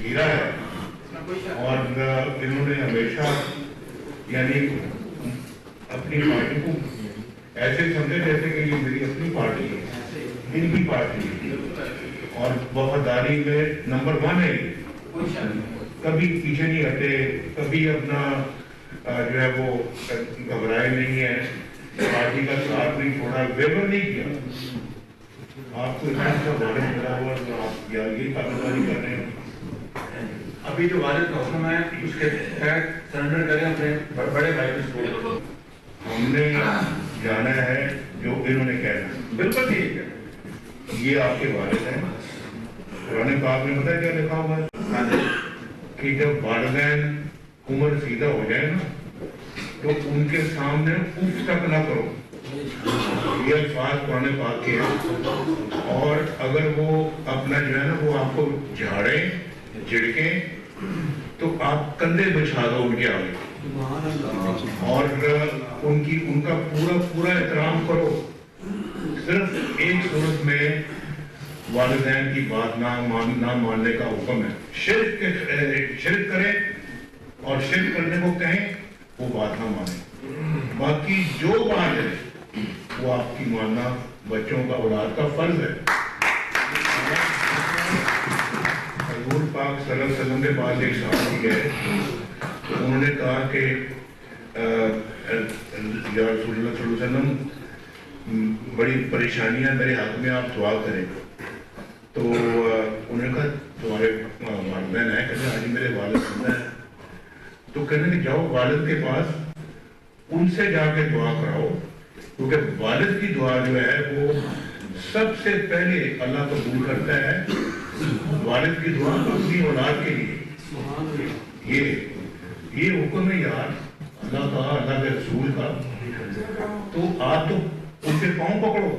हीरा है और इन्होंने हमेशा यानी अपनी पार्टी को ऐसे समझे जैसे कि ये मेरी अपनी पार्टी है, इनकी पार्टी है और वफादारी में नंबर 1 है। कभी पीछे नहीं हटे, कभी अपना जो है वो घबराए नहीं है, पार्टी का साथ नहीं छोड़ा, वेवर नहीं किया। आपको इतना सा वालिद मिला हुआ तो आप ये कारोबारी कर रहे हैं। अभी जो वालिद का हुक्म है उसके तहत सरेंडर करें अपने बड़े भाई को। हमने जाना है जो इन्होंने कहना है। बिल्कुल ठीक है। ये आपके वालिद हैं। पुराने पाक में पता है क्या लिखा हुआ है कि जब वालिदैन उम्र सीधा हो जाए ना तो उनके सामने उफ तक ना करो। ये अल्फाज पुराने पाक के हैं। और अगर वो अपना जो है ना वो आपको झाड़े झिड़के तो आप कंधे बिछा दो उनके आगे और उनका पूरा एहतराम करो। सिर्फ एक सूरत में वालिदैन की बात ना मानने का हुक्म है। शिर्क करें और शिर्क करने को कहें, वो बात ना माने। बाकी जो बात है वो आपकी मानना बच्चों का औलाद का फर्ज है। हजूर पाक सल्लल्लाहु अलैहि वसल्लम के पास एक साहबी है, तो उन्होंने कहा कि या रसूलुल्लाह सल्लल्लाहु अलैहि वसल्लम बड़ी परेशानियां मेरे हाथ में, आप दुआ करें। तो उन्होंने कहा तुम्हारे वालिदैन है, कहते आज मेरे वालिद जिंदा है। तो कहने कि जाओ वालिद के पास, उनसे जाके दुआ कराओ, क्योंकि वालिद की दुआ जो है वो सबसे पहले अल्लाह कबूल करता है। वालिद की दुआ अपनी औलाद के लिए, ये हुक्म है यार अल्लाह का, अल्लाह के रसूल का। तो आप तो उनके पाँव पकड़ो,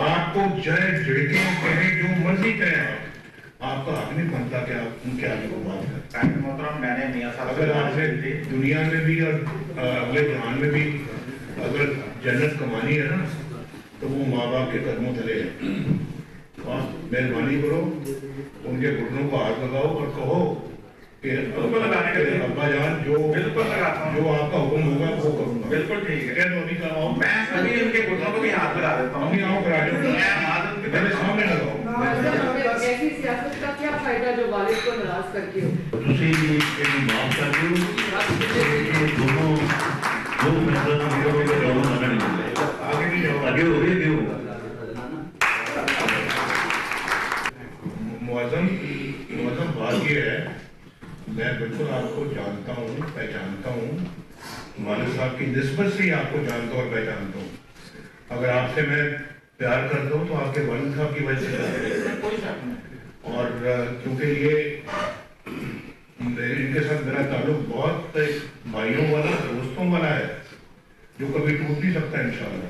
आपको जय झिड़के कहें, जो मर्जी कहें, आपका हक नहीं बनता कि आप उनके आगे को बात करें। अगर आपने दुनिया में भी और अगले जहान में भी अगर जन्नत कमानी है ना तो वो माँ बाप के कदमों तले है। आप मेहरबानी करो, उनके घुटनों को हाथ लगाओ और कहो कि अब्बा जान जो आपका हुक्म होगा वो करूँगा। बिल्कुल ठीक है। कह दो अभी कराओ, मैं अभी उनके घुटनों को भी हाथ लगा देता हूँ। अभी आओ करा दो, मेरे सामने लगाओ। ऐसी सियासत का क्या फायदा जो वालिद को नाराज करके हो? ਤੁਸੀਂ ਇਹਨੂੰ ਮਾਫ ਕਰ ਦਿਓ ਇਹ ਦੋਨੋਂ ਜੋ ਫੈਸਲਾ ਹੋਵੇ ਉਹ ਦੋਨੋਂ ਮੰਨਣਗੇ। आगे हो गए क्यों मुअज़्ज़म बात ये है, मैं बिल्कुल आपको जानता हूँ, पहचानता हूँ, वालिद साहब की निस्बत से ही आपको जानता हूँ और पहचानता हूँ। अगर आपसे मैं प्यार करता हूँ तो आपके वालिद साहब की वजह से। और क्योंकि ये इनके साथ मेरा ताल्लुक बहुत भाइयों वाला, दोस्तों वाला है, जो कभी टूट नहीं सकता इंशाअल्लाह।